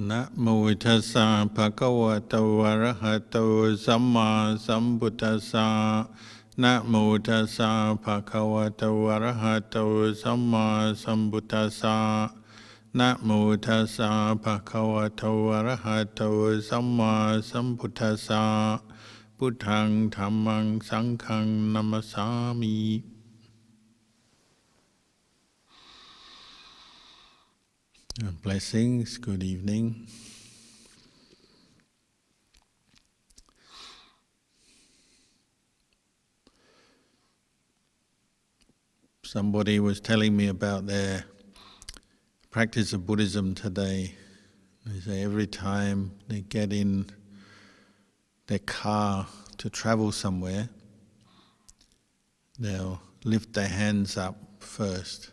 นะโมตัสสะภะคะวะโตอะระหะโตสัมมาสัมพุทธัสสะนะโมตัสสะภะคะวะโตอะระหะโตสัมมาสัมพุทธัสสะนะโมตัสสะภะคะวะโตอะระหะโตสัมมาสัมพุทธัสสะพุทธังธัมมังสังฆังนัมมัสสามิ Blessings, good evening. Somebody was telling me about their practice of Buddhism today. They say every time they get in their car to travel somewhere, they'll lift their hands up first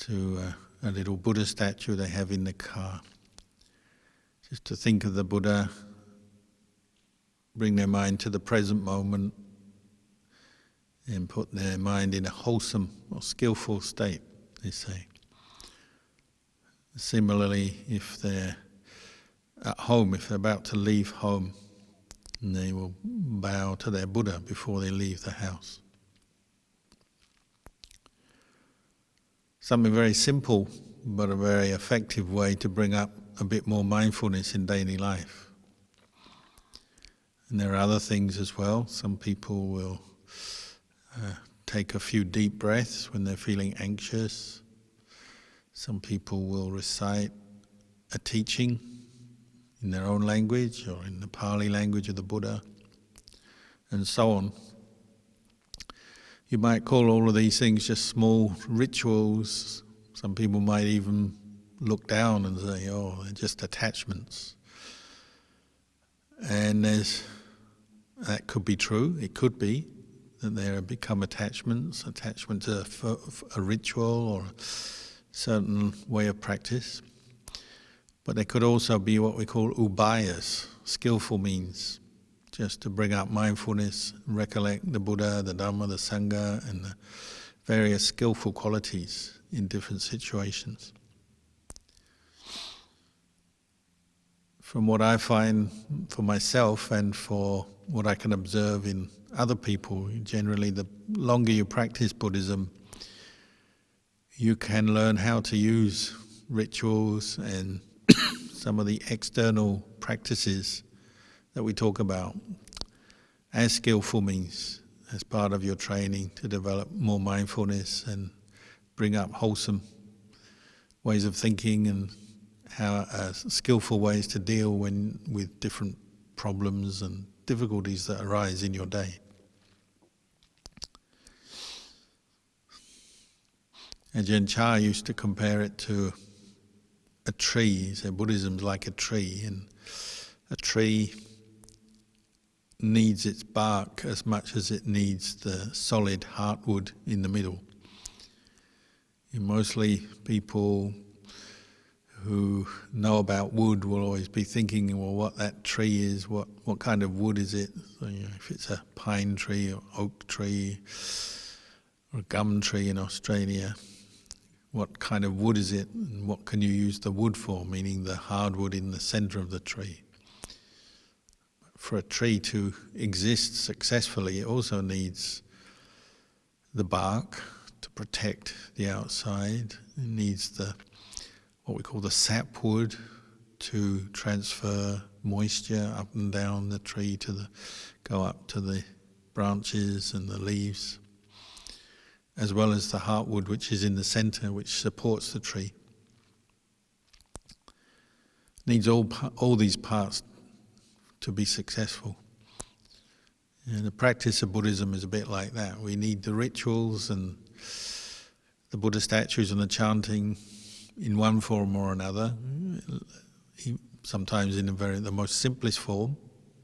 to a little Buddha statue they have in the car. Just to think of the Buddha, bring their mind to the present moment, and put their mind in a wholesome or skillful state, they say. Similarly, if they're at home, if they're about to leave home, they will bow to their Buddha before they leave the house. Something very simple, but a very effective way to bring up a bit more mindfulness in daily life. And there are other things as well. Some people will take a few deep breaths when they're feeling anxious. Some people will recite a teaching in their own language or in the Pali language of the Buddha, and so on. You might call all of these things just small rituals. Some people might even look down and say, oh, they're just attachments. And that could be true. It could be that there have become attachment to a ritual or a certain way of practice. But there could also be what we call ubayas, skillful means, just to bring up mindfulness, recollect the Buddha, the Dhamma, the Sangha, and the various skillful qualities in different situations. From what I find for myself and for what I can observe in other people, generally the longer you practice Buddhism, you can learn how to use rituals and some of the external practices that we talk about as skillful means, as part of your training to develop more mindfulness and bring up wholesome ways of thinking and how skillful ways to deal with different problems and difficulties that arise in your day. Ajahn Chah used to compare it to a tree. He said Buddhism's like a tree, and a tree needs its bark as much as it needs the solid heartwood in the middle. And mostly people who know about wood will always be thinking, well, what that tree is, what kind of wood is it? So, if it's a pine tree or oak tree or a gum tree in Australia, what kind of wood is it and what can you use the wood for, meaning the hardwood in the center of the tree. For a tree to exist successfully, it also needs the bark to protect the outside. It needs what we call the sapwood to transfer moisture up and down the tree go up to the branches and the leaves, as well as the heartwood which is in the center, which supports the tree. Needs all these parts to be successful. And the practice of Buddhism is a bit like that. We need the rituals and the Buddha statues and the chanting in one form or another, sometimes in the most simplest form,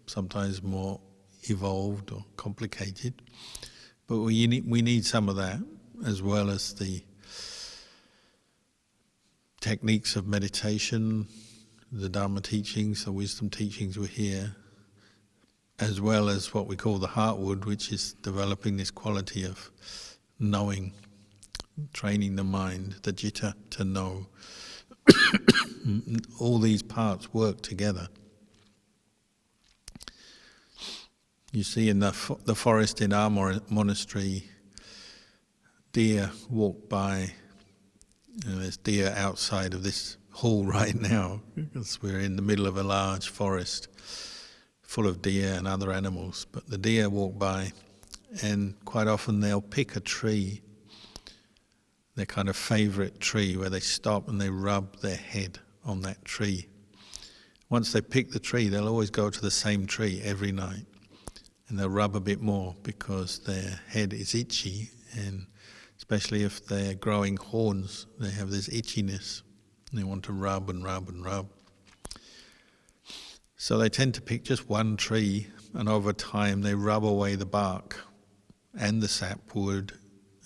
sometimes more evolved or complicated. But we need some of that, as well as the techniques of meditation, the Dharma teachings, the wisdom teachings we hear, as well as what we call the heartwood, which is developing this quality of knowing, training the mind, the citta, to know all these parts work together. You see in the forest in our monastery, deer walk by. There's deer outside of this hall right now because we're in the middle of a large forest full of deer and other animals. But the deer walk by, and quite often they'll pick a tree, their kind of favourite tree, where they stop and they rub their head on that tree. Once they pick the tree, they'll always go to the same tree every night, and they'll rub a bit more because their head is itchy, and especially if they're growing horns, they have this itchiness. They want to rub and rub and rub. So they tend to pick just one tree, and over time they rub away the bark and the sapwood,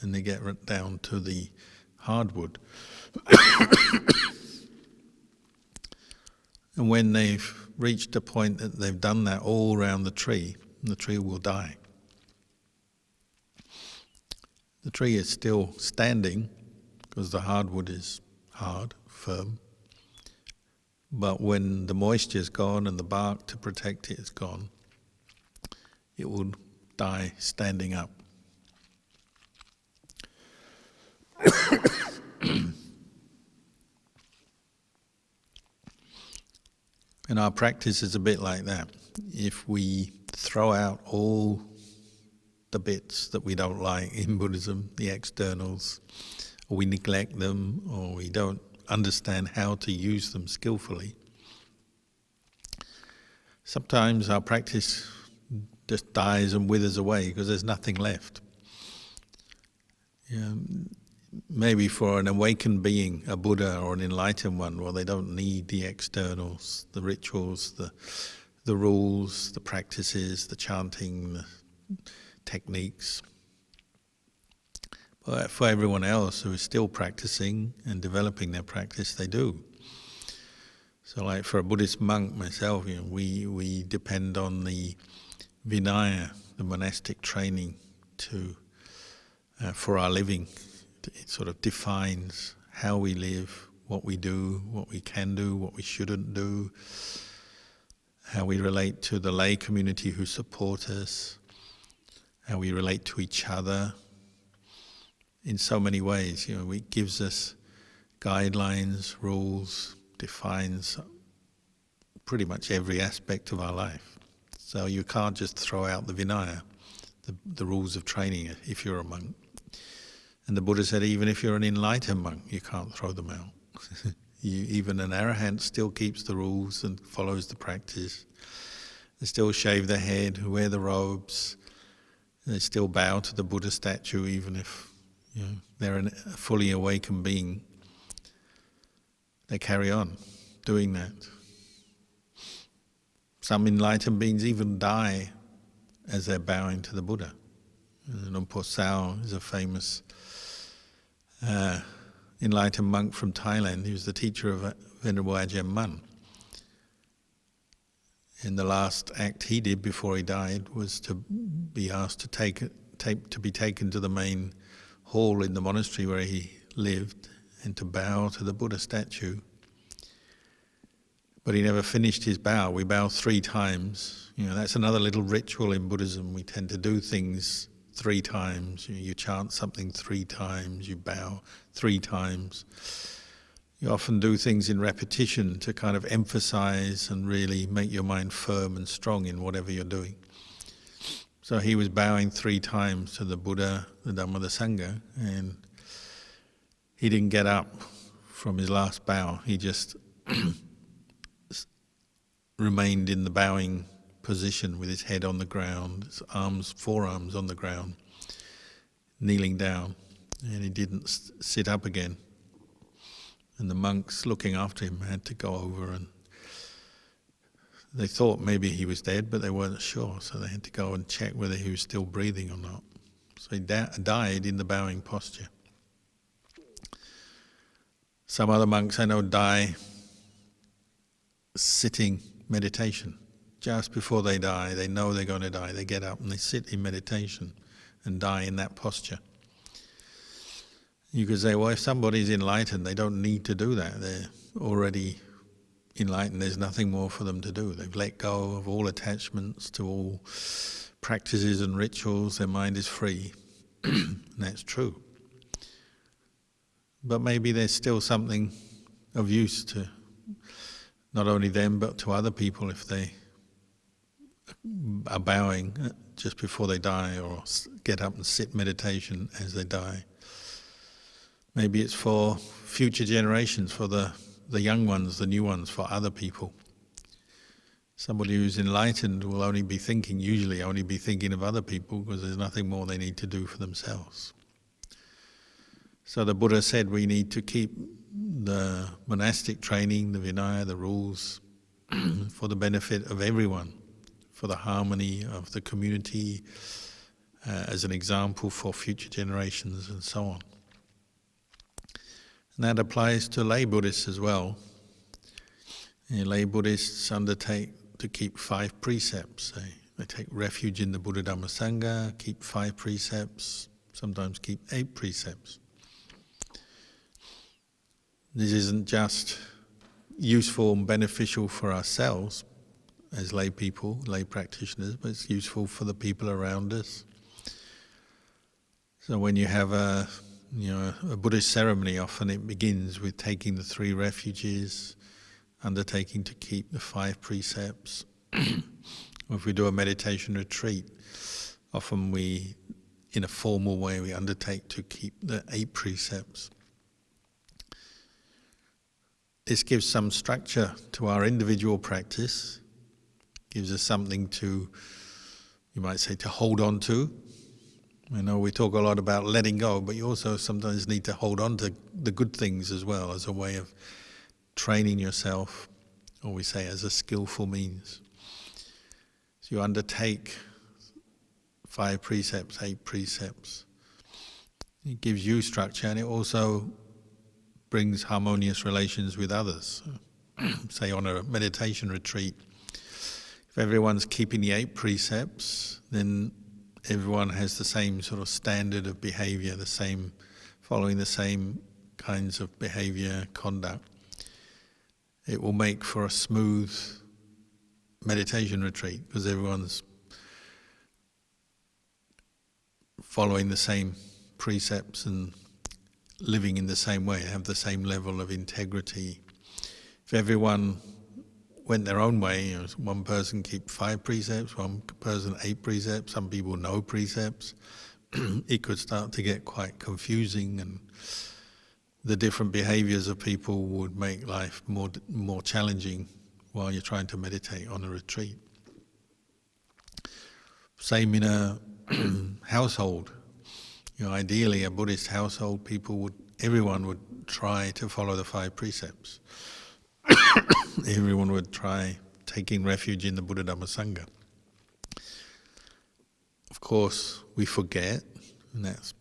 and they get down to the hardwood. And when they've reached a point that they've done that all around the tree will die. The tree is still standing because the hardwood is hard, firm. But when the moisture's gone and the bark to protect it is gone, it will die standing up. And our practice is a bit like that. If we throw out all the bits that we don't like in Buddhism, the externals, or we neglect them, or we don't understand how to use them skillfully, sometimes our practice just dies and withers away because there's nothing left. Maybe for an awakened being, a Buddha or an enlightened one, well, they don't need the externals, the rituals, the rules, the practices, the chanting, the techniques. But for everyone else who is still practicing and developing their practice, they do. So like for a Buddhist monk, myself, we depend on the Vinaya, the monastic training, for our living. It sort of defines how we live, what we do, what we can do, what we shouldn't do, how we relate to the lay community who support us, how we relate to each other. In so many ways, it gives us guidelines, rules, defines pretty much every aspect of our life. So you can't just throw out the Vinaya, the rules of training, if you're a monk. And the Buddha said even if you're an enlightened monk, you can't throw them out. Even an arahant still keeps the rules and follows the practice. They still shave their head, wear the robes. They still bow to the Buddha statue even if they're a fully awakened being. They carry on doing that. Some enlightened beings even die as they're bowing to the Buddha. Luang Por Sao is a famous enlightened monk from Thailand. He was the teacher of Venerable Ajahn Mun. And the last act he did before he died was to be asked to be taken to the main hall in the monastery where he lived and to bow to the Buddha statue. But he never finished his bow. We bow 3 times. That's another little ritual in Buddhism. We tend to do things 3 times. You chant something 3 times, you bow 3 times. You often do things in repetition to kind of emphasize and really make your mind firm and strong in whatever you're doing. So he was bowing 3 times to the Buddha, the Dhamma, the Sangha, and he didn't get up from his last bow. He just remained in the bowing position with his head on the ground, his forearms on the ground, kneeling down, and he didn't sit up again. And the monks looking after him had to go over, and they thought maybe he was dead, but they weren't sure, so they had to go and check whether he was still breathing or not. So he died in the bowing posture. Some other monks I know die sitting meditation. Just before they die, they know they're going to die. They get up and they sit in meditation and die in that posture. You could say, well, if somebody's enlightened, they don't need to do that. They're already enlightened, there's nothing more for them to do. They've let go of all attachments to all practices and rituals. Their mind is free. And that's true. But maybe there's still something of use to not only them but to other people if they are bowing just before they die, or get up and sit meditation as they die. Maybe it's for future generations, for the young ones, the new ones, for other people. Somebody who's enlightened will usually only be thinking of other people, because there's nothing more they need to do for themselves. So the Buddha said we need to keep the monastic training, the Vinaya, the rules, for the benefit of everyone, for the harmony of the community, as an example for future generations and so on. And that applies to lay Buddhists as well. Lay Buddhists undertake to keep 5 precepts. They take refuge in the Buddha Dhamma Sangha, keep 5 precepts, sometimes keep 8 precepts. This isn't just useful and beneficial for ourselves as lay people, lay practitioners, but it's useful for the people around us. So when you have a Buddhist ceremony, often it begins with taking the 3 refuges, undertaking to keep the 5 precepts. Or if we do a meditation retreat, often in a formal way, we undertake to keep the 8 precepts. This gives some structure to our individual practice, gives us something to, you might say, to hold on to. I know we talk a lot about letting go, but you also sometimes need to hold on to the good things as well, as a way of training yourself, or we say as a skillful means. So you undertake 5 precepts, 8 precepts. It gives you structure, and it also brings harmonious relations with others. Say on a meditation retreat, if everyone's keeping the 8 precepts, then everyone has the same sort of standard of behavior, following the same kinds of behavior, conduct. It will make for a smooth meditation retreat, because everyone's following the same precepts and living in the same way, have the same level of integrity. If everyone went their own way, one person keep 5 precepts, one person 8 precepts, some people no precepts, it could start to get quite confusing, and the different behaviors of people would make life more challenging while you're trying to meditate on a retreat. Same in a household. Ideally, a Buddhist household, everyone would try to follow the 5 precepts. Everyone would try taking refuge in the Buddha Dhamma Sangha. Of course, we forget, and that's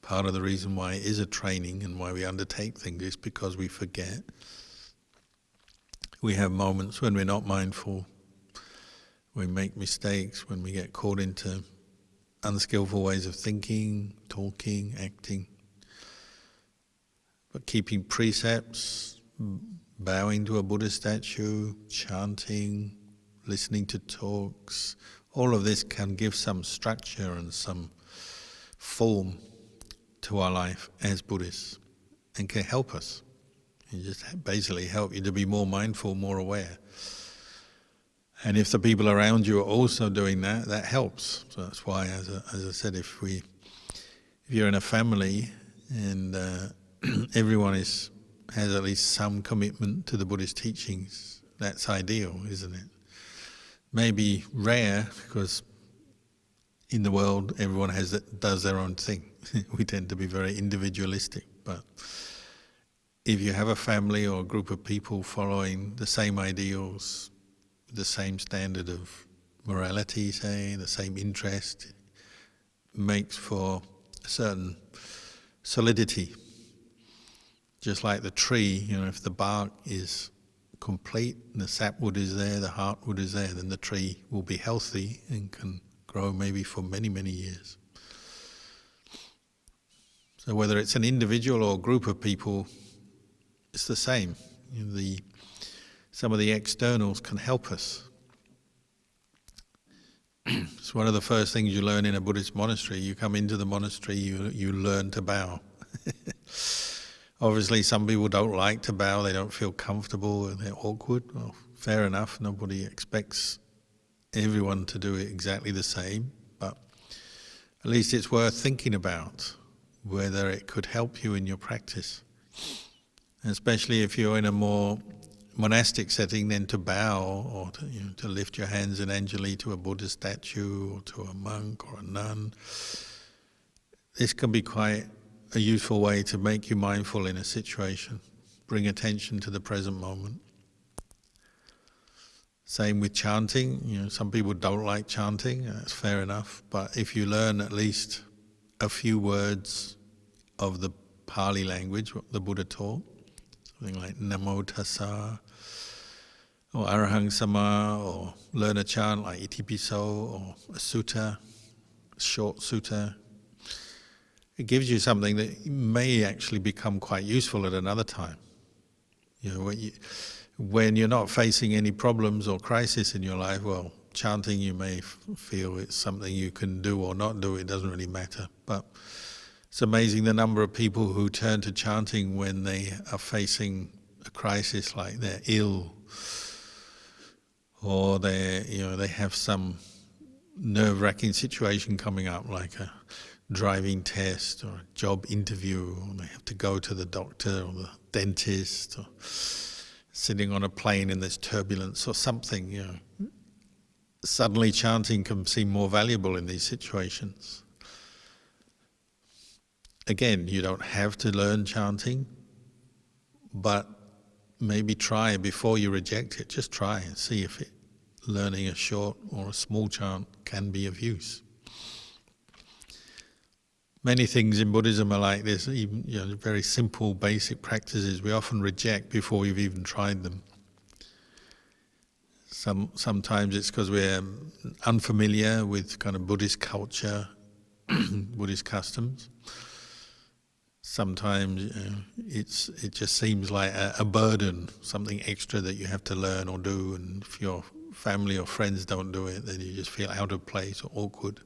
part of the reason why it is a training and why we undertake things, is because we forget. We have moments when we're not mindful, we make mistakes, when we get caught into unskillful ways of thinking, talking, acting. But keeping precepts, bowing to a Buddha statue, chanting, listening to talks, all of this can give some structure and some form to our life as Buddhists, and can help us. It just basically help you to be more mindful, more aware. And if the people around you are also doing that, that helps. So that's why, as I said, if you're in a family and everyone has at least some commitment to the Buddhist teachings, that's ideal, isn't it? Maybe rare, because in the world everyone does their own thing. We tend to be very individualistic, but if you have a family or a group of people following the same ideals, the same standard of morality, say, the same interest, makes for a certain solidity. Just like the tree, if the bark is complete, and the sapwood is there, the heartwood is there, then the tree will be healthy and can grow maybe for many, many years. So whether it's an individual or a group of people, it's the same. some of the externals can help us. It's one of the first things you learn in a Buddhist monastery. You come into the monastery, you learn to bow. Obviously, some people don't like to bow, they don't feel comfortable, they're awkward. Well, fair enough, nobody expects everyone to do it exactly the same, but at least it's worth thinking about whether it could help you in your practice. And especially if you're in a more monastic setting, then to bow or to lift your hands in Anjali to a Buddha statue or to a monk or a nun, this can be quite a useful way to make you mindful in a situation, bring attention to the present moment. Same with chanting. Some people don't like chanting, that's fair enough, but if you learn at least a few words of the Pali language, what the Buddha taught, something like Namo Tassa or Arahang Sama, or learn a chant like Itipiso or a sutta, a short sutta, it gives you something that may actually become quite useful at another time. When you're not facing any problems or crisis in your life, well, chanting you may feel it's something you can do or not do, it doesn't really matter. But it's amazing the number of people who turn to chanting when they are facing a crisis, like they're ill, or they have some nerve-wracking situation coming up, like a driving test or a job interview, or they have to go to the doctor or the dentist, or sitting on a plane and there's turbulence or something. Suddenly chanting can seem more valuable in these situations. Again, you don't have to learn chanting, but maybe try before you reject it. Just try and see if learning a short or a small chant can be of use. Many things in Buddhism are like this, even very simple, basic practices we often reject before we've even tried them. Sometimes it's because we're unfamiliar with kind of Buddhist culture, Buddhist customs. Sometimes it just seems like a burden, something extra that you have to learn or do, and if your family or friends don't do it, then you just feel out of place or awkward.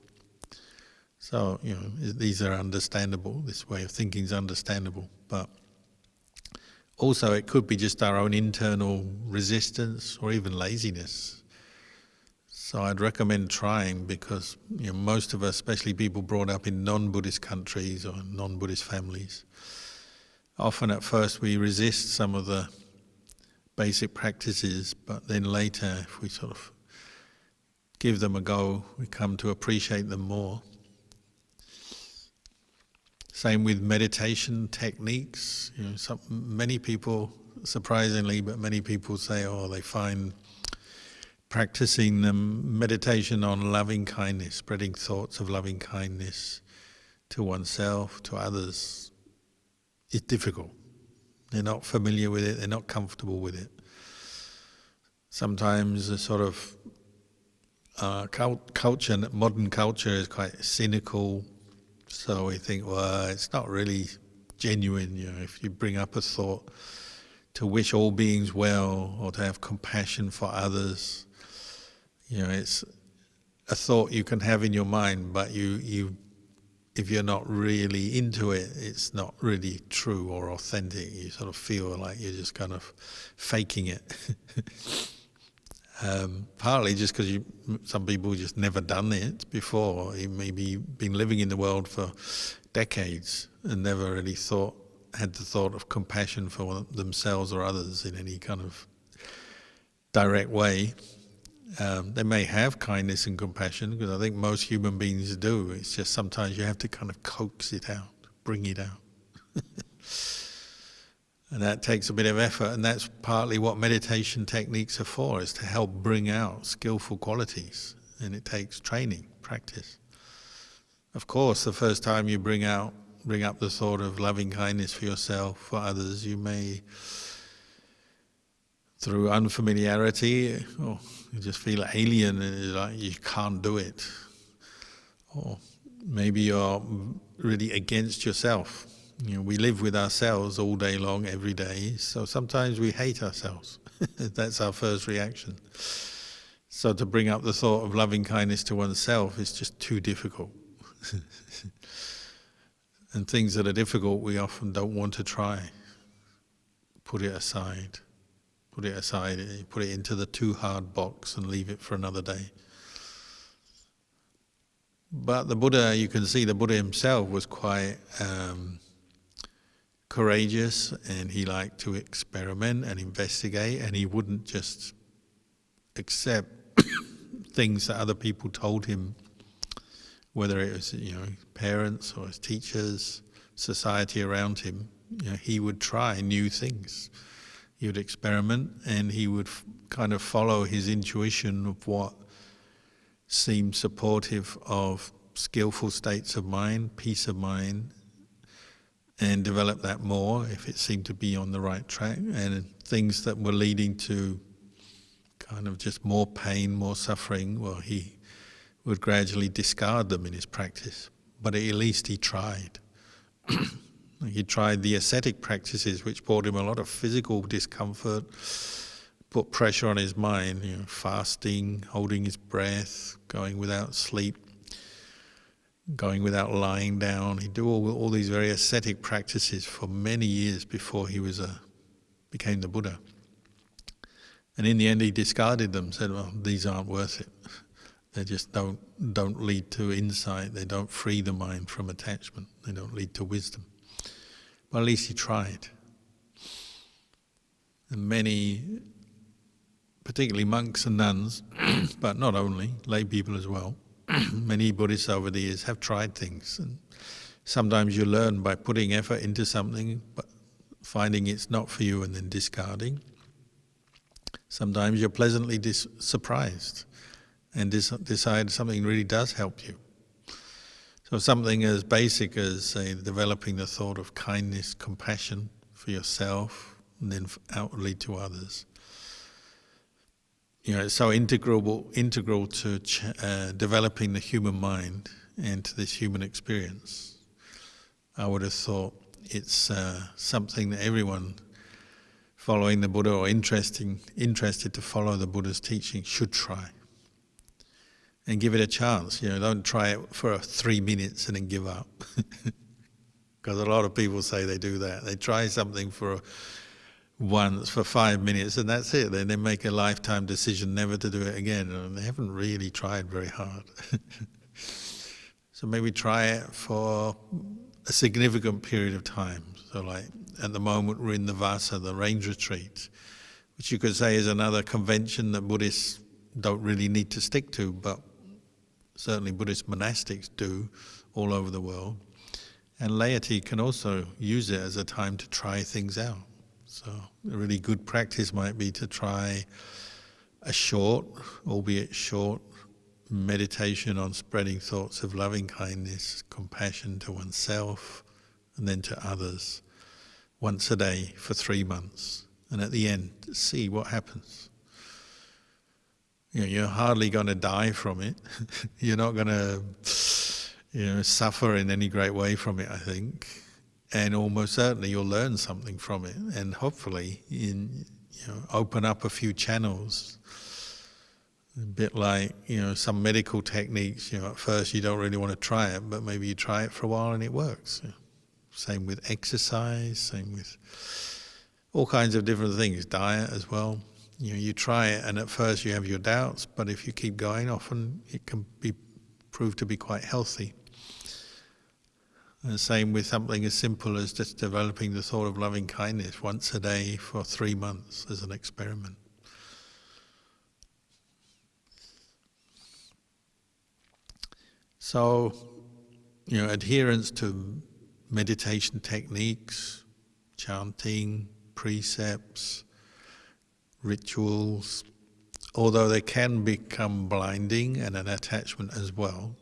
So, these are understandable, this way of thinking is understandable, but also it could be just our own internal resistance or even laziness. So I'd recommend trying, because most of us, especially people brought up in non-Buddhist countries or non-Buddhist families, often at first we resist some of the basic practices, but then later if we sort of give them a go, we come to appreciate them more. Same with meditation techniques. Many people, surprisingly, but many people say, they find practicing meditation on loving kindness, spreading thoughts of loving kindness to oneself, to others, is difficult. They're not familiar with it, they're not comfortable with it. Sometimes a sort of culture, modern culture is quite cynical, so we think, it's not really genuine. If you bring up a thought to wish all beings well or to have compassion for others, it's a thought you can have in your mind, but if you're not really into it, it's not really true or authentic. You sort of feel like you're just kind of faking it. Partly just because some people just never done it before. You maybe been living in the world for decades and never really had the thought of compassion for themselves or others in any kind of direct way. They may have kindness and compassion, because I think most human beings do. It's just sometimes you have to kind of coax it out, bring it out. And that takes a bit of effort, and that's partly what meditation techniques are for, is to help bring out skillful qualities. And it takes training, practice. Of course, the first time you bring up the thought of loving kindness for yourself, for others, you may, through unfamiliarity, you just feel alien and it's like you can't do it. Or maybe you're really against yourself. We live with ourselves all day long, every day, so sometimes we hate ourselves. That's our first reaction. So to bring up the thought of loving kindness to oneself is just too difficult. And things that are difficult we often don't want to try. Put it aside. Put it aside, put it into the too hard box and leave it for another day. But the Buddha, you can see the Buddha himself was quite courageous, and he liked to experiment and investigate, and he wouldn't just accept things that other people told him, whether it was his parents or his teachers, society around him. He would try new things. He would experiment, and he would kind of follow his intuition of what seemed supportive of skillful states of mind, peace of mind, and develop that more if it seemed to be on the right track, and things that were leading to kind of just more pain, more suffering, well, he would gradually discard them in his practice. But at least he tried. He tried the ascetic practices, which brought him a lot of physical discomfort, put pressure on his mind, fasting, holding his breath, going without sleep, going without lying down. He'd do all these very ascetic practices for many years before he became the Buddha. And in the end he discarded them, said, well, these aren't worth it. They just don't lead to insight, they don't free the mind from attachment, they don't lead to wisdom. But at least he tried. And many, particularly monks and nuns, but not only, lay people as well, many Buddhists over the years have tried things. And sometimes you learn by putting effort into something, but finding it's not for you and then discarding. Sometimes you're pleasantly surprised and decide something really does help you. So something as basic as, say, developing the thought of kindness, compassion for yourself, and then outwardly to others. It's so integral to developing the human mind and to this human experience. I would have thought it's something that everyone following the Buddha or interested to follow the Buddha's teaching should try. And give it a chance. Don't try it for 3 minutes and then give up. Because a lot of people say they do that. They try something for 5 minutes and that's it. Then they make a lifetime decision never to do it again. And they haven't really tried very hard. So maybe try it for a significant period of time. So like at the moment we're in the Vasa, the range retreat, which you could say is another convention that Buddhists don't really need to stick to, but certainly Buddhist monastics do all over the world. And laity can also use it as a time to try things out. So a really good practice might be to try a short, albeit short, meditation on spreading thoughts of loving kindness, compassion to oneself and then to others once a day for 3 months. And at the end, see what happens. You're hardly going to die from it. You're not going to suffer in any great way from it, I think. And almost certainly you'll learn something from it, and hopefully open up a few channels. A bit like some medical techniques. At first you don't really want to try it, but maybe you try it for a while and it works. Same with exercise, same with all kinds of different things, diet as well. You try it and at first you have your doubts, but if you keep going, often it can prove to be quite healthy. And same with something as simple as just developing the thought of loving kindness once a day for 3 months as an experiment. So, adherence to meditation techniques, chanting, precepts, rituals, although they can become blinding and an attachment as well,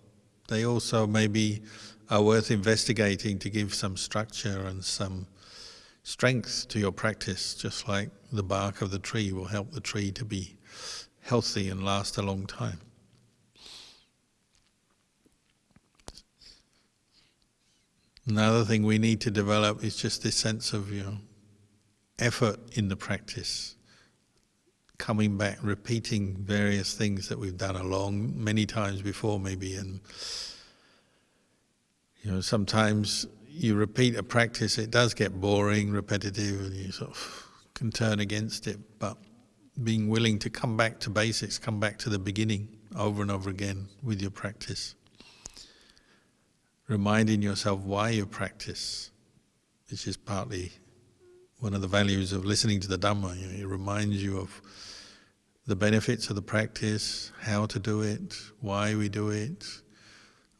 they also maybe are worth investigating to give some structure and some strength to your practice, just like the bark of the tree will help the tree to be healthy and last a long time. Another thing we need to develop is just this sense of, effort in the practice. Coming back, repeating various things that we've done along many times before maybe, and sometimes you repeat a practice, it does get boring, repetitive, and you sort of can turn against it, but being willing to come back to basics, come back to the beginning over and over again with your practice. Reminding yourself why you practice, which is partly one of the values of listening to the Dhamma. It reminds you of the benefits of the practice, how to do it, why we do it,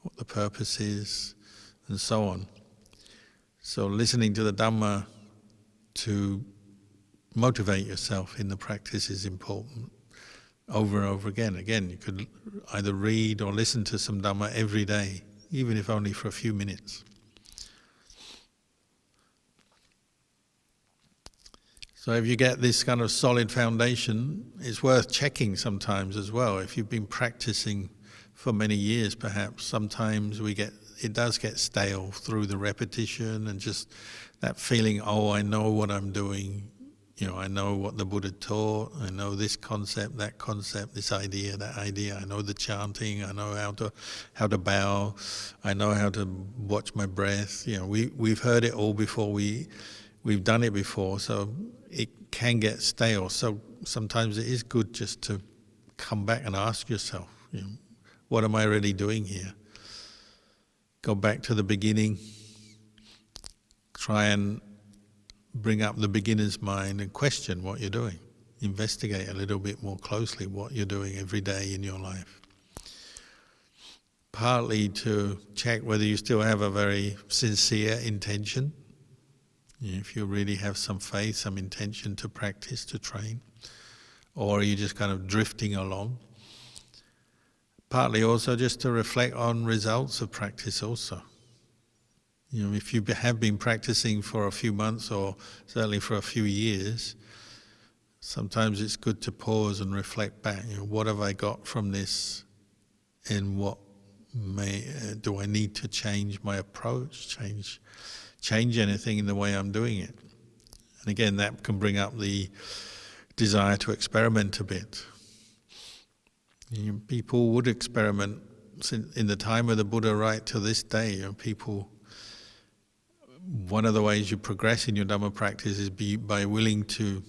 what the purpose is, and so on. So listening to the Dhamma to motivate yourself in the practice is important over and over again. Again, you could either read or listen to some Dhamma every day, even if only for a few minutes. So if you get this kind of solid foundation, it's worth checking sometimes as well. If you've been practicing for many years perhaps, sometimes it does get stale through the repetition and just that feeling, I know what I'm doing. I know what the Buddha taught, I know this concept, this idea, that idea, I know the chanting, I know how to bow, I know how to watch my breath. We've heard it all before, we've done it before, so it can get stale. So sometimes it is good just to come back and ask yourself, what am I really doing here? Go back to the beginning, try and bring up the beginner's mind and question what you're doing. Investigate a little bit more closely what you're doing every day in your life. Partly to check whether you still have a very sincere intention, if you really have some faith, some intention to practice, to train, or are you just kind of drifting along. Partly also just to reflect on results of practice also. If you have been practicing for a few months or certainly for a few years, sometimes it's good to pause and reflect back. What have I got from this, and what do I need to change my approach, change anything in the way I'm doing it? And again, that can bring up the desire to experiment a bit. People would experiment in the time of the Buddha right to this day. One of the ways you progress in your Dhamma practice is by willing to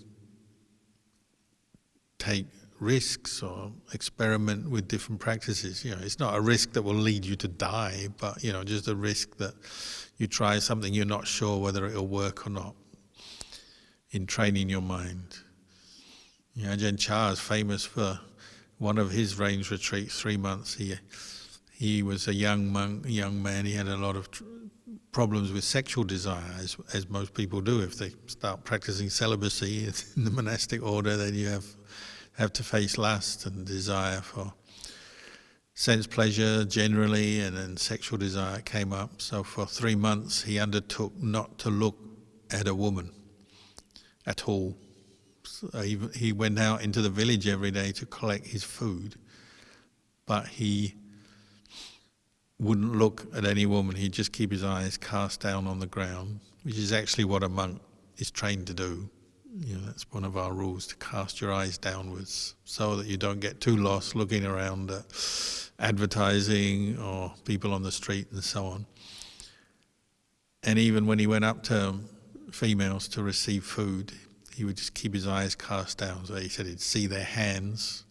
take risks or experiment with different practices. It's not a risk that will lead you to die, but just a risk that you try something you're not sure whether it'll work or not in training your mind. Ajahn Chah is famous for one of his range retreats, 3 months. He was a young man. He had a lot of problems with sexual desire, as most people do. If they start practicing celibacy in the monastic order, then you have to face lust and desire for sense pleasure generally, and then sexual desire came up. So for 3 months he undertook not to look at a woman at all. So he went out into the village every day to collect his food, but he wouldn't look at any woman. He'd just keep his eyes cast down on the ground, which is actually what a monk is trained to do. That's one of our rules, to cast your eyes downwards so that you don't get too lost looking around at advertising or people on the street and so on. And even when he went up to females to receive food, he would just keep his eyes cast down. So he said he'd see their hands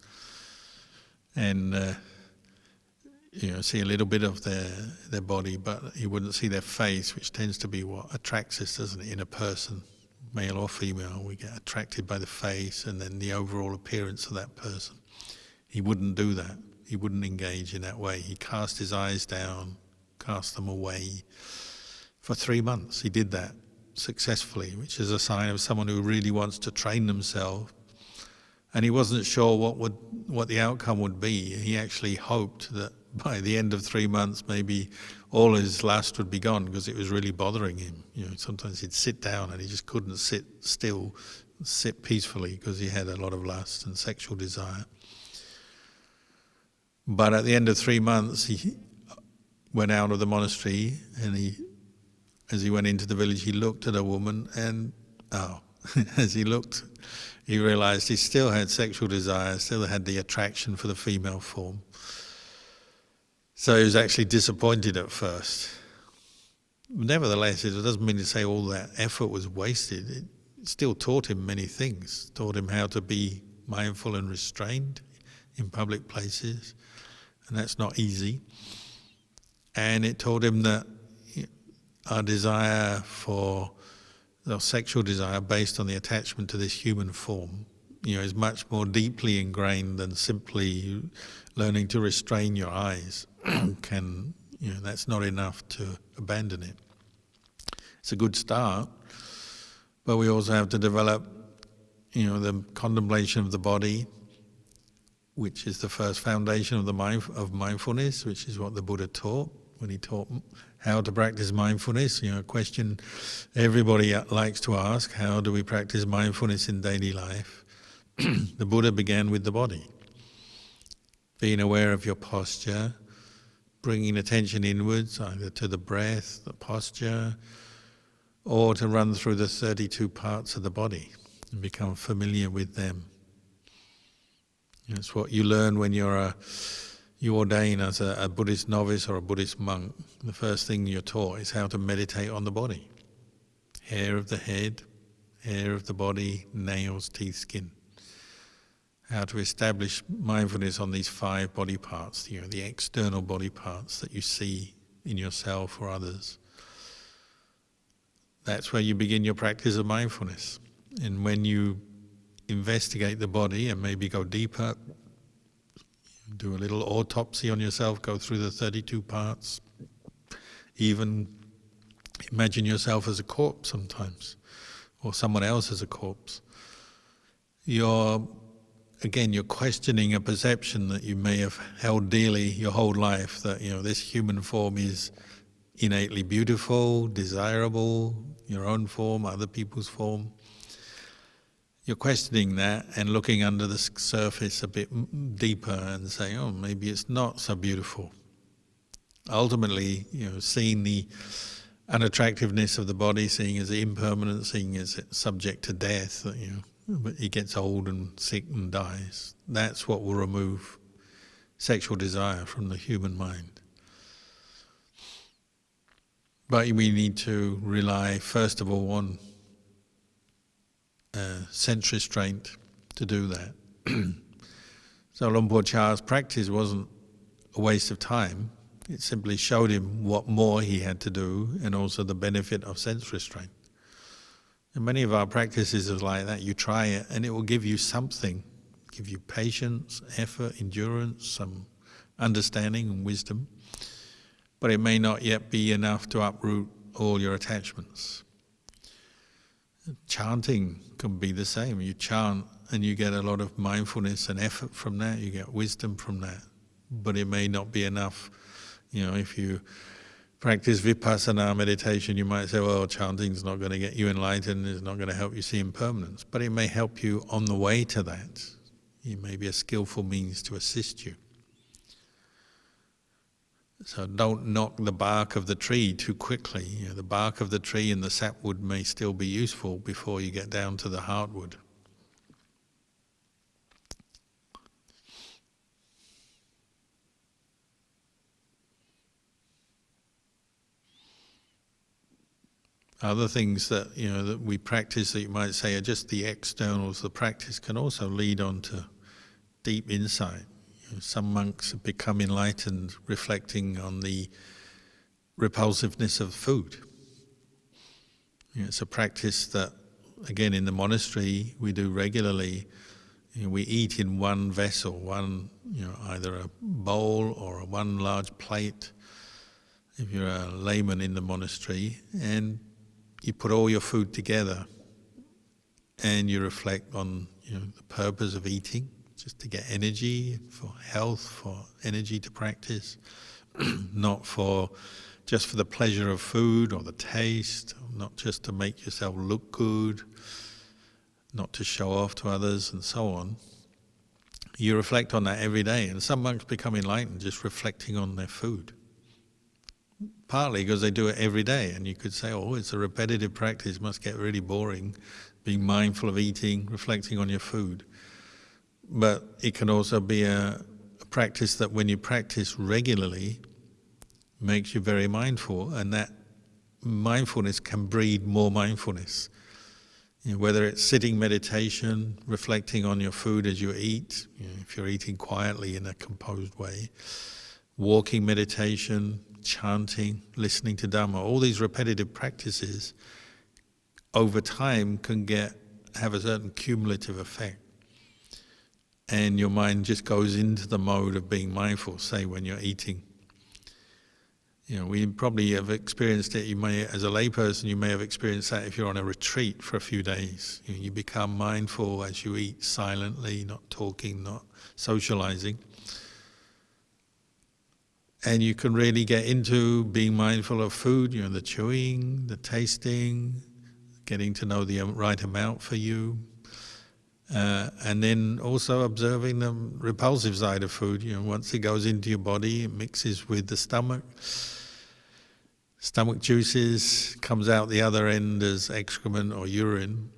and see a little bit of their body, but he wouldn't see their face, which tends to be what attracts us, doesn't it, in a person, male or female. We get attracted by the face and then the overall appearance of that person. He wouldn't do that. He wouldn't engage in that way. He cast his eyes down, cast them away. For 3 months he did that successfully, which is a sign of someone who really wants to train themselves. And he wasn't sure what the outcome would be. He actually hoped that by the end of 3 months maybe all his lust would be gone, because it was really bothering him. Sometimes he'd sit down and he just couldn't sit still, sit peacefully, because he had a lot of lust and sexual desire. But at the end of 3 months he went out of the monastery and he as he went into the village, he looked at a woman and, as he looked, he realized he still had sexual desire, still had the attraction for the female form. So he was actually disappointed at first. Nevertheless, it doesn't mean to say all that effort was wasted. It still taught him many things, taught him how to be mindful and restrained in public places, and that's not easy. And it taught him that our desire for, our sexual desire based on the attachment to this human form, is much more deeply ingrained than simply learning to restrain your eyes. That's not enough to abandon it. It's a good start, but we also have to develop, the contemplation of the body, which is the first foundation of mindfulness, which is what the Buddha taught when he taught how to practice mindfulness. A question everybody likes to ask: how do we practice mindfulness in daily life? The Buddha began with the body, being aware of your posture, bringing attention inwards, either to the breath, the posture, or to run through the 32 parts of the body and become familiar with them. It's what you learn when you ordain as a Buddhist novice or a Buddhist monk. The first thing you're taught is how to meditate on the body. Hair of the head, hair of the body, nails, teeth, skin. How to establish mindfulness on these 5 body parts, the external body parts that you see in yourself or others. That's where you begin your practice of mindfulness. And when you investigate the body and maybe go deeper, do a little autopsy on yourself, go through the 32 parts, even imagine yourself as a corpse sometimes, or someone else as a corpse. You're questioning a perception that you may have held dearly your whole life, that this human form is innately beautiful, desirable, your own form, other people's form. You're questioning that and looking under the surface a bit deeper and saying, oh, maybe it's not so beautiful. Ultimately, seeing the unattractiveness of the body, seeing as impermanent, seeing as it's subject to death, but it gets old and sick and dies. That's what will remove sexual desire from the human mind. But we need to rely, first of all, on sense restraint to do that. So Luang Por Chah's practice wasn't a waste of time. It simply showed him what more he had to do, and also the benefit of sense restraint. And many of our practices are like that. You try it and it will give you something, give you patience, effort, endurance, some understanding and wisdom. But it may not yet be enough to uproot all your attachments. Chanting can be the same. You chant and you get a lot of mindfulness and effort from that, you get wisdom from that. But it may not be enough. If you practice vipassana meditation, you might say, well, chanting's not going to get you enlightened, it's not going to help you see impermanence. But it may help you on the way to that. It may be a skillful means to assist you. So don't knock the bark of the tree too quickly. The bark of the tree and the sapwood may still be useful before you get down to the heartwood. Other things that that we practice that you might say are just the externals. The practice can also lead on to deep insight. Some monks have become enlightened reflecting on the repulsiveness of food. It's a practice that, again, in the monastery we do regularly. We eat in one vessel, either a bowl or one large plate, if you're a layman in the monastery, and you put all your food together and you reflect on the purpose of eating. Just to get energy, for health, for energy to practice, not just for the pleasure of food or the taste, not just to make yourself look good, not to show off to others and so on. You reflect on that every day, and some monks become enlightened just reflecting on their food partly because they do it every day, and you could say, oh, it's a repetitive practice, must get really boring, being mindful of eating, reflecting on your food. But it can also be a practice that when you practice regularly makes you very mindful, and that mindfulness can breed more mindfulness. Whether it's sitting meditation, reflecting on your food as you eat, if you're eating quietly in a composed way, walking meditation, chanting, listening to Dhamma, all these repetitive practices over time can have a certain cumulative effect. And your mind just goes into the mode of being mindful, say when you're eating. We probably have experienced it, as a layperson, you may have experienced that if you're on a retreat for a few days. You become mindful as you eat silently, not talking, not socializing. And you can really get into being mindful of food, the chewing, the tasting, getting to know the right amount for you. And then also observing the repulsive side of food. Once it goes into your body, it mixes with the stomach. Stomach juices, comes out the other end as excrement or urine.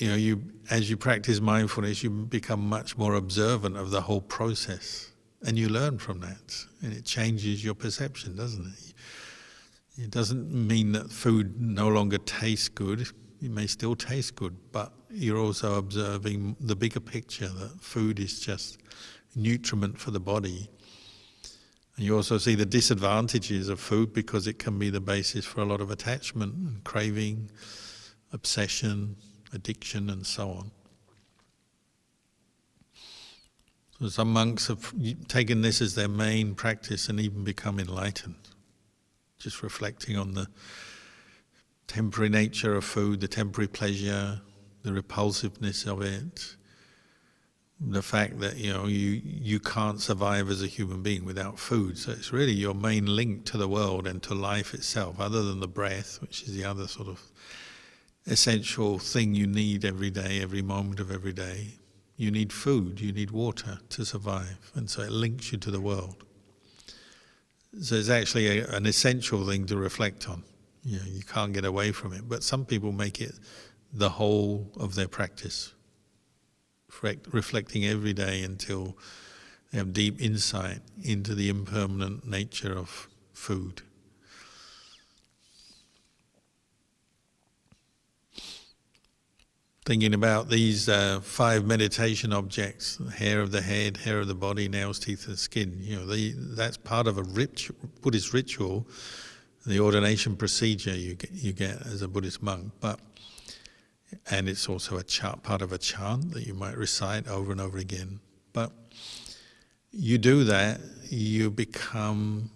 As you practice mindfulness, you become much more observant of the whole process. And you learn from that, and it changes your perception, doesn't it? It doesn't mean that food no longer tastes good. It may still taste good, but you're also observing the bigger picture, that food is just nutriment for the body. And you also see the disadvantages of food, because it can be the basis for a lot of attachment and craving, obsession, addiction, and so on. So some monks have taken this as their main practice and even become enlightened, just reflecting on the temporary nature of food, the temporary pleasure, the repulsiveness of it, the fact that you can't survive as a human being without food. So it's really your main link to the world and to life itself, other than the breath, which is the other sort of essential thing you need every day, every moment of every day. You need food, you need water to survive, and so it links you to the world. So it's actually an essential thing to reflect on. You can't get away from it, but some people make it the whole of their practice, reflecting every day until they have deep insight into the impermanent nature of food. Thinking about these 5 meditation objects: hair of the head, hair of the body, nails, teeth, and skin. That's part of a Buddhist ritual, the ordination procedure you get as a Buddhist monk. And it's also part of a chant that you might recite over and over again. But you do that, you become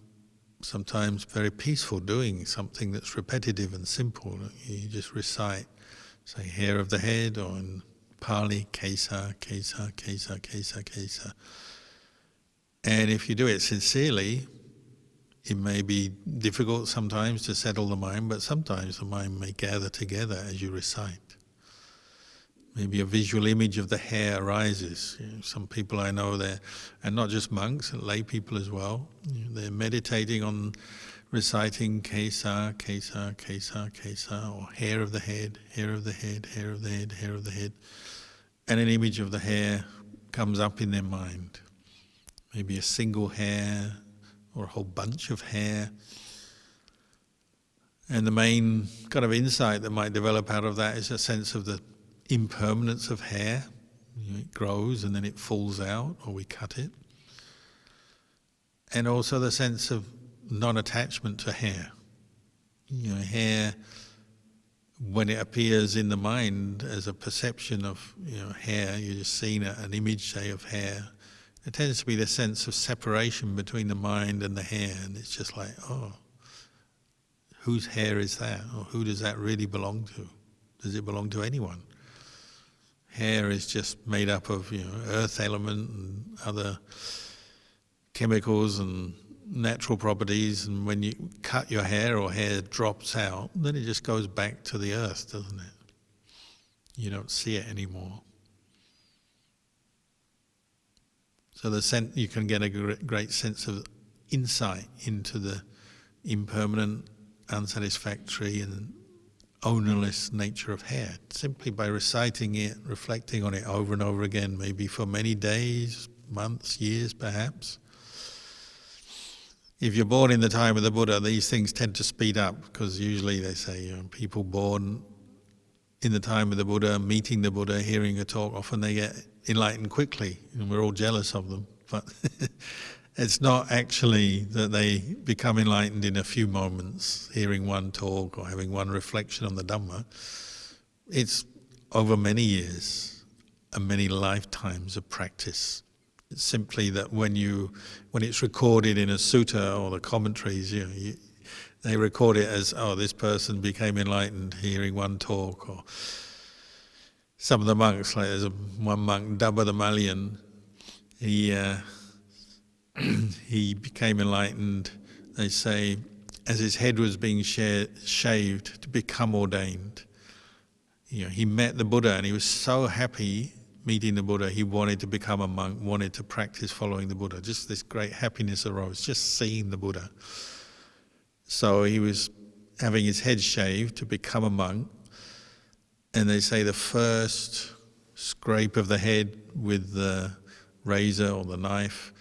sometimes very peaceful doing something that's repetitive and simple. You just recite, say, hair of the head, or in Pali, kesa, kesa, kesa, kesa, kesa. And if you do it sincerely, it may be difficult sometimes to settle the mind, but sometimes the mind may gather together as you recite. Maybe a visual image of the hair arises. Some people I know, and not just monks, lay people as well, they're meditating on reciting kesa, kesa, kesa, kesa, or hair of the head, hair of the head, hair of the head, hair of the head. And an image of the hair comes up in their mind. Maybe a single hair or a whole bunch of hair. And the main kind of insight that might develop out of that is a sense of the impermanence of hair. It grows and then it falls out, or we cut it. And also the sense of non-attachment to hair. Hair, when it appears in the mind as a perception of hair, you're just seeing an image, say, of hair. It tends to be the sense of separation between the mind and the hair, and it's just like, oh, whose hair is that? Or who does that really belong to? Does it belong to anyone? Hair is just made up of earth element and other chemicals and natural properties, and when you cut your hair or hair drops out, then it just goes back to the earth, doesn't it? You don't see it anymore. So you can get a great sense of insight into the impermanent, unsatisfactory and ownerless nature of hair, simply by reciting it, reflecting on it over and over again, maybe for many days, months, years perhaps. If you're born in the time of the Buddha, these things tend to speed up, because usually they say, people born in the time of the Buddha, meeting the Buddha, hearing a talk, often they get enlightened quickly, and we're all jealous of them. But it's not actually that they become enlightened in a few moments, hearing one talk or having one reflection on the Dhamma. It's over many years and many lifetimes of practice. It's simply that when it's recorded in a sutta or the commentaries, they record it as, this person became enlightened hearing one talk. Or some of the monks, like there's one monk, Dabba the Malian, he became enlightened, they say, as his head was being shaved to become ordained. He met the Buddha and he was so happy meeting the Buddha, he wanted to become a monk, wanted to practice following the Buddha. Just this great happiness arose, just seeing the Buddha. So he was having his head shaved to become a monk, and they say the first scrape of the head with the razor or the knife,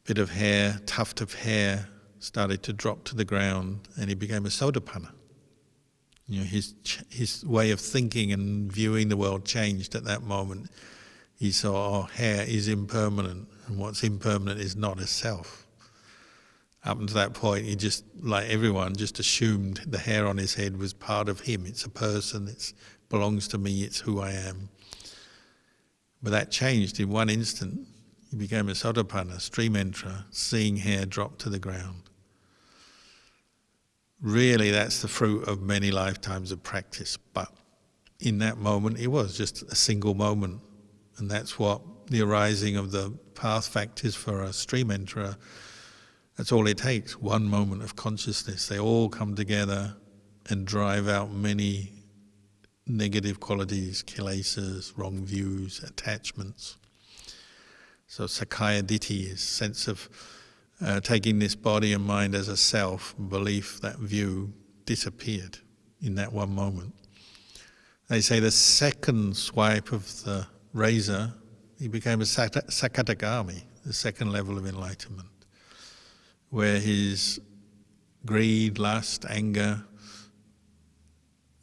bit of hair, tuft of hair started to drop to the ground, and he became a Sotapanna. His way of thinking and viewing the world changed at that moment. He saw, hair is impermanent, and what's impermanent is not a self. Up until that point, he just, like everyone, just assumed the hair on his head was part of him. It's a person, it belongs to me, it's who I am. But that changed in one instant. He became a Sotapanna, stream enterer, seeing hair drop to the ground. Really, that's the fruit of many lifetimes of practice. But in that moment, it was just a single moment. And that's what the arising of the path factors for a stream enterer, that's all it takes, one moment of consciousness. They all come together and drive out many negative qualities, kilesas, wrong views, attachments. So Sakkaya Ditthi is sense of taking this body and mind as a self, belief, that view disappeared in that one moment. They say the second swipe of the razor, he became a Sakatagami, the second level of enlightenment, where his greed, lust, anger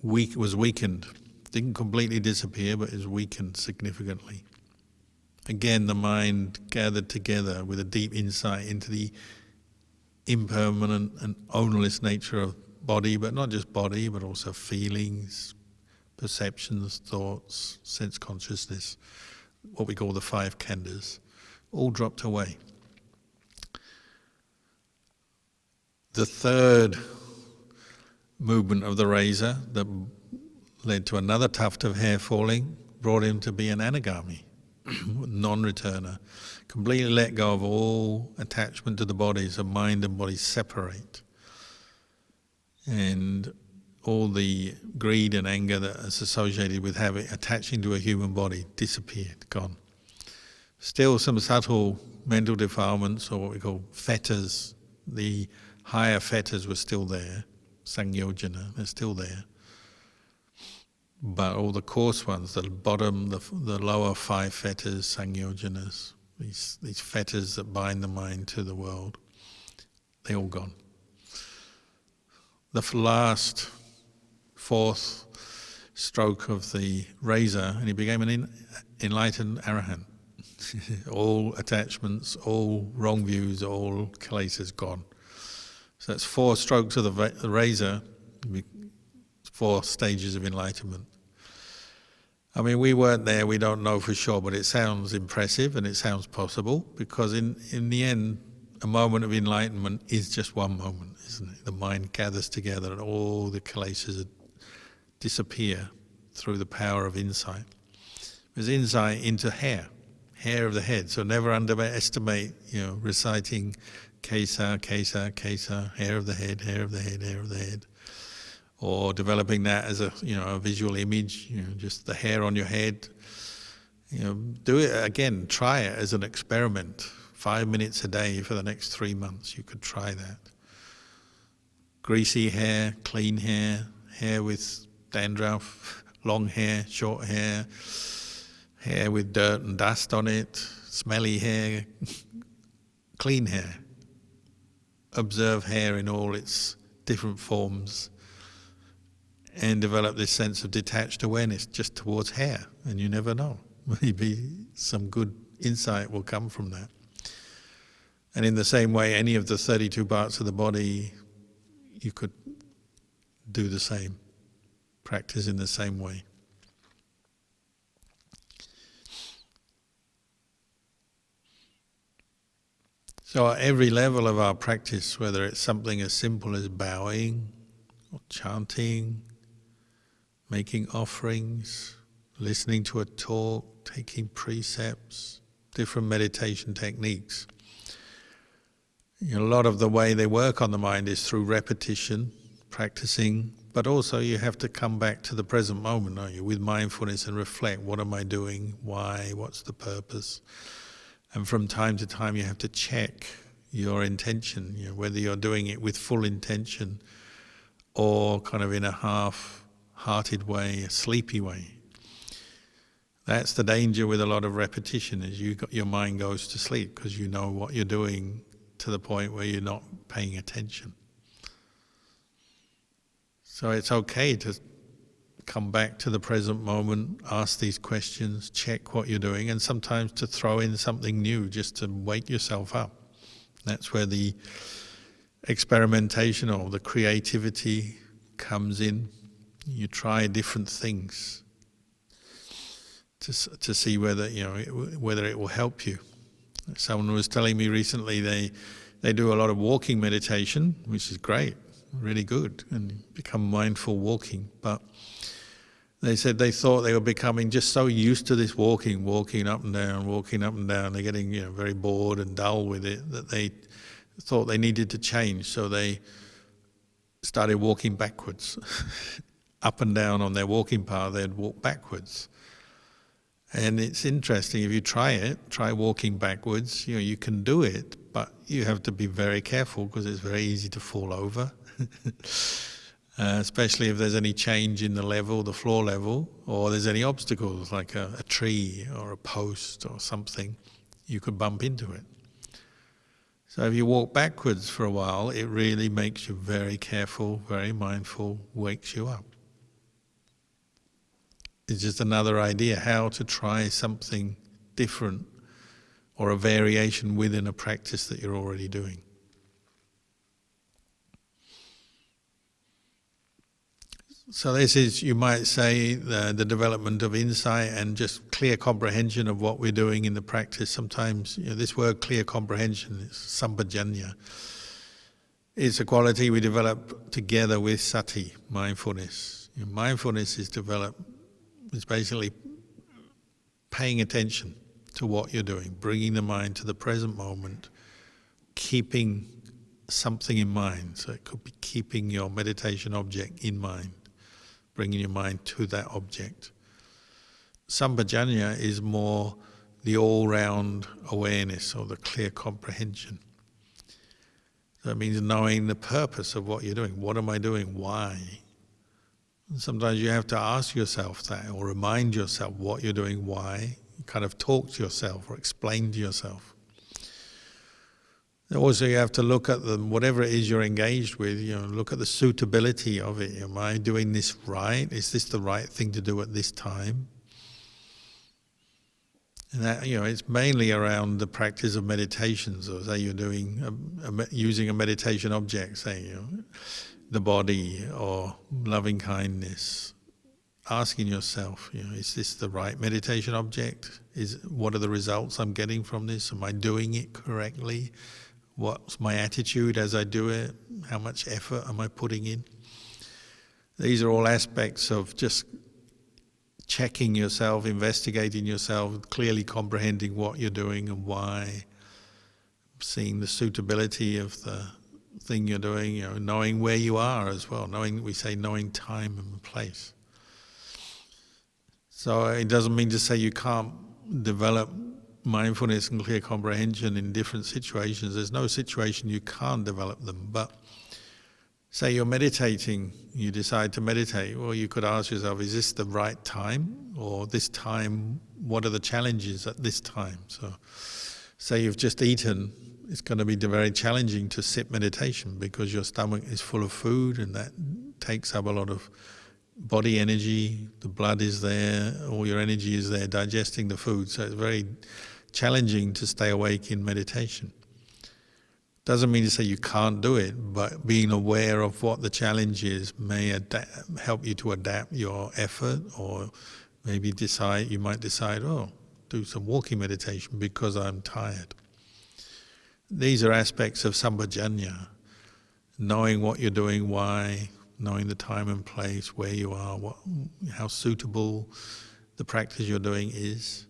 was weakened. Didn't completely disappear, but is weakened significantly. Again, the mind gathered together with a deep insight into the impermanent and ownerless nature of body, but not just body, but also feelings, perceptions, thoughts, sense consciousness, what we call the five khandhas, all dropped away. The third movement of the razor that led to another tuft of hair falling brought him to be an anagami, non-returner, completely let go of all attachment to the body, so mind and body separate. And all the greed and anger that is associated with attaching to a human body disappeared, gone. Still some subtle mental defilements, or what we call fetters. The higher fetters were still there, sangyojana, they're still there. But all the coarse ones, the bottom, the lower five fetters, sangyojanas, these fetters that bind the mind to the world, they're all gone. The last, fourth stroke of the razor, and he became an enlightened arahant. All attachments, all wrong views, all kilesas gone. So that's 4 strokes of the razor, 4 stages of enlightenment. I mean, we weren't there, we don't know for sure, but it sounds impressive and it sounds possible, because in the end, a moment of enlightenment is just one moment, isn't it? The mind gathers together and all the kilesas disappear through the power of insight. There's insight into hair of the head, so never underestimate, reciting kesa, kesa, kesa, hair of the head, hair of the head, hair of the head. Or developing that as a visual image, just the hair on your head. Do it again, try it as an experiment. 5 minutes a day for the next 3 months, you could try that. greasy hair, clean hair, hair with dandruff, long hair, short hair, hair with dirt and dust on it, smelly hair, clean hair. Observe hair in all its different forms and develop this sense of detached awareness just towards hair, and you never know. Maybe some good insight will come from that. And in the same way, any of the 32 parts of the body, you could do the same, practice in the same way. So at every level of our practice, whether it's something as simple as bowing or chanting, making offerings, listening to a talk, taking precepts, different meditation techniques, a lot of the way they work on the mind is through repetition, practicing, but also you have to come back to the present moment, don't you, with mindfulness and reflect, what am I doing, why, what's the purpose? And from time to time you have to check your intention, whether you're doing it with full intention or kind of in a half-hearted way, a sleepy way. That's the danger with a lot of repetition, is your mind goes to sleep because you know what you're doing to the point where you're not paying attention. So it's okay to come back to the present moment, ask these questions, check what you're doing, and sometimes to throw in something new just to wake yourself up. That's where the experimentation or the creativity comes in. You try different things to see whether whether it will help you. Someone was telling me recently they do a lot of walking meditation, which is great, really good, and become mindful walking. But they said they thought they were becoming just so used to this walking up and down. They're getting very bored and dull with it, that they thought they needed to change. So they started walking backwards. Up and down on their walking path, they'd walk backwards. And it's interesting, if you try walking backwards, you can do it, but you have to be very careful because it's very easy to fall over. Especially if there's any change in the floor level, or there's any obstacles like a tree or a post or something, you could bump into it. So if you walk backwards for a while, it really makes you very careful, very mindful, wakes you up. It's just another idea how to try something different or a variation within a practice that you're already doing. So this is, you might say, the development of insight and just clear comprehension of what we're doing in the practice. Sometimes this word clear comprehension is sampajanya. It's a quality we develop together with sati, mindfulness. Mindfulness is developed. It's basically paying attention to what you're doing, bringing the mind to the present moment, keeping something in mind. So it could be keeping your meditation object in mind, bringing your mind to that object. Sampajanya is more the all-round awareness or the clear comprehension. So it means knowing the purpose of what you're doing. What am I doing? Why? And sometimes you have to ask yourself that, or remind yourself what you're doing, why. You kind of talk to yourself or explain to yourself. And also you have to look at whatever it is you're engaged with, look at the suitability of it. Am I doing this right? Is this the right thing to do at this time? And that, it's mainly around the practice of meditation. So say you're doing using a meditation object, say, the body or loving kindness, asking yourself, is this the right meditation object? What are the results I'm getting from this? Am I doing it correctly? What's my attitude as I do it? How much effort am I putting in? These are all aspects of just checking yourself, investigating yourself, clearly comprehending what you're doing and why, seeing the suitability of the thing you're doing, knowing where you are as well, knowing time and place. So it doesn't mean to say you can't develop mindfulness and clear comprehension in different situations. There's no situation you can't develop them, but Say you're meditating, you decide to meditate, well, you could ask yourself, is this the right time? Or this time, what are the challenges at this time? So, say you've just eaten, it's going to be very challenging to sit meditation because your stomach is full of food and that takes up a lot of body energy, the blood is there, all your energy is there digesting the food, so it's very challenging to stay awake in meditation. Doesn't mean to say you can't do it, but being aware of what the challenge is may help you to adapt your effort, or maybe you might decide, do some walking meditation because I'm tired. These are aspects of sampajanya, knowing what you're doing, why, knowing the time and place, where you are, how suitable the practice you're doing is.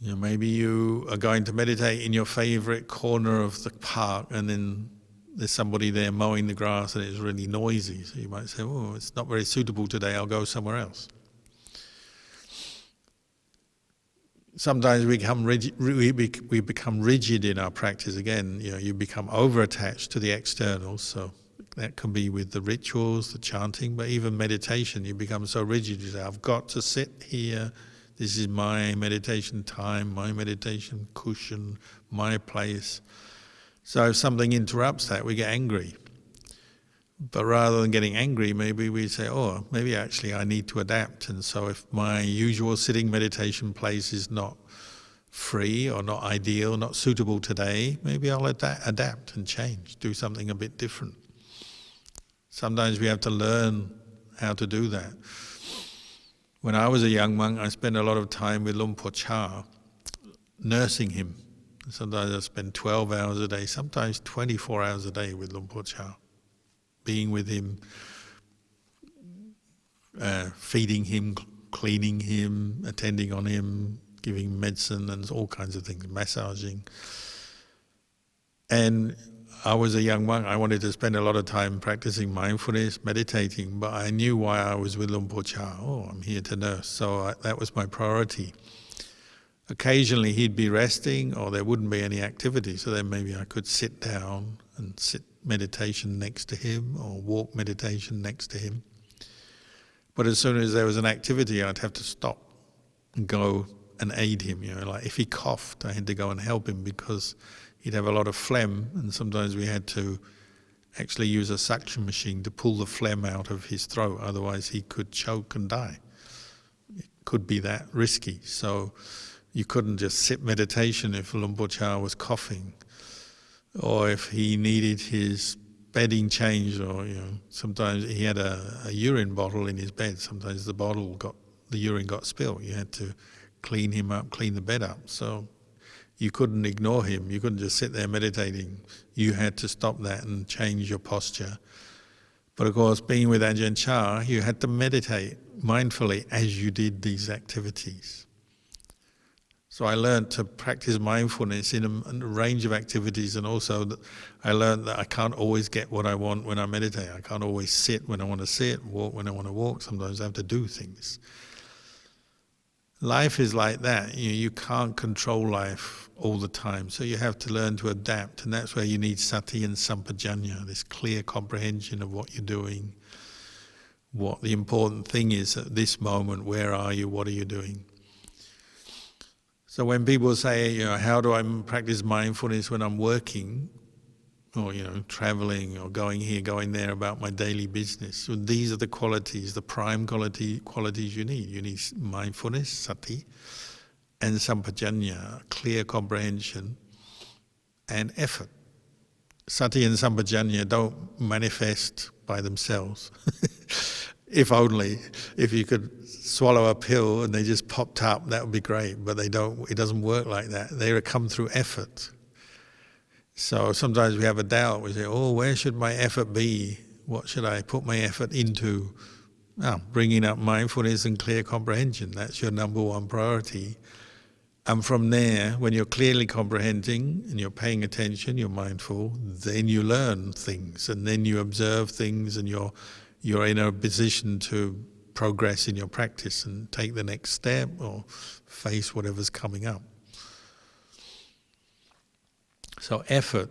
Maybe you are going to meditate in your favorite corner of the park and then there's somebody there mowing the grass and it's really noisy. So you might say, it's not very suitable today, I'll go somewhere else. Sometimes we become rigid in our practice again. You become over-attached to the externals, so that can be with the rituals, the chanting, but even meditation, you become so rigid, you say, I've got to sit here, this is my meditation time, my meditation cushion, my place. So if something interrupts that, we get angry. But rather than getting angry, maybe we say, maybe actually I need to adapt. And so if my usual sitting meditation place is not free or not ideal, not suitable today, maybe I'll adapt and change, do something a bit different. Sometimes we have to learn how to do that. When I was a young monk, I spent a lot of time with Luang Por Chah, nursing him. Sometimes I spend 12 hours a day, sometimes 24 hours a day with Luang Por Chah, being with him, feeding him, cleaning him, attending on him, giving medicine and all kinds of things, massaging. And I was a young monk, I wanted to spend a lot of time practicing mindfulness, meditating, but I knew why I was with Luang Por Chah. I'm here to nurse, so that was my priority. Occasionally he'd be resting or there wouldn't be any activity, so then maybe I could sit down and sit meditation next to him or walk meditation next to him. But as soon as there was an activity, I'd have to stop and go and aid him. Like if he coughed, I had to go and help him because he'd have a lot of phlegm, and sometimes we had to actually use a suction machine to pull the phlegm out of his throat, otherwise he could choke and die. It could be that risky. So you couldn't just sit meditation if Luang Por Chah was coughing, or if he needed his bedding changed, or sometimes he had a urine bottle in his bed. Sometimes the urine got spilled. You had to clean him up, clean the bed up. So you couldn't ignore him. You couldn't just sit there meditating. You had to stop that and change your posture. But of course, being with Ajahn Chah, you had to meditate mindfully as you did these activities. So I learned to practice mindfulness in a range of activities, and also I learned that I can't always get what I want when I meditate. I can't always sit when I want to sit, walk when I want to walk. Sometimes I have to do things. Life is like that. You can't control life all the time, so you have to learn to adapt, and that's where you need sati and sampajanya, this clear comprehension of what you're doing, what the important thing is at this moment, where are you, what are you doing. So when people say, how do I practice mindfulness when I'm working, or traveling, or going here, going there about my daily business? So these are the qualities, the prime qualities you need. You need mindfulness, sati, and sampajanya, clear comprehension, and effort. Sati and sampajanya don't manifest by themselves. If only, if you could swallow a pill and they just popped up, that would be great, but they don't. It doesn't work like that. They come through effort. So sometimes we have a doubt. We say, where should my effort be? What should I put my effort into? Bringing up mindfulness and clear comprehension. That's your number one priority. And from there, when you're clearly comprehending and you're paying attention, you're mindful, then you learn things, and then you observe things, and you're in a position to progress in your practice and take the next step or face whatever's coming up. So effort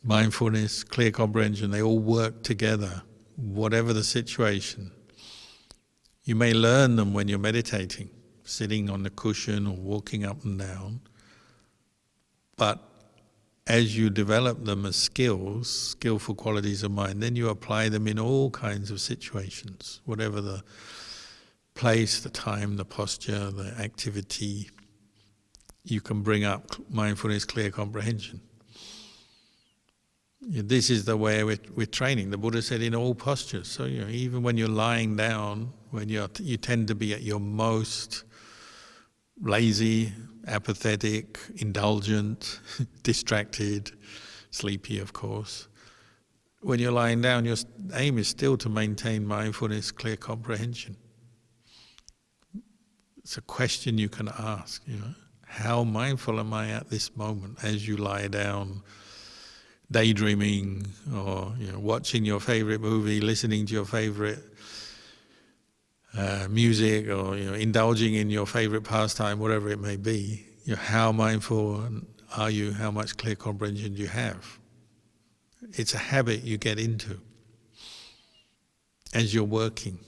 mindfulness, clear comprehension, they all work together, whatever the situation. You may learn them when you're meditating, sitting on the cushion or walking up and down, but as you develop them as skills, skillful qualities of mind, then you apply them in all kinds of situations, whatever the place, the time, the posture, the activity, you can bring up mindfulness, clear comprehension. This is the way with training. The Buddha said in all postures. So even when you're lying down, when you tend to be at your most lazy, apathetic, indulgent, distracted, sleepy, of course. When you're lying down, your aim is still to maintain mindfulness, clear comprehension. It's a question you can ask, How mindful am I at this moment as you lie down, daydreaming, or watching your favorite movie, listening to your favorite music, or indulging in your favorite pastime, whatever it may be. How mindful are you? How much clear comprehension do you have? It's a habit you get into as you're working,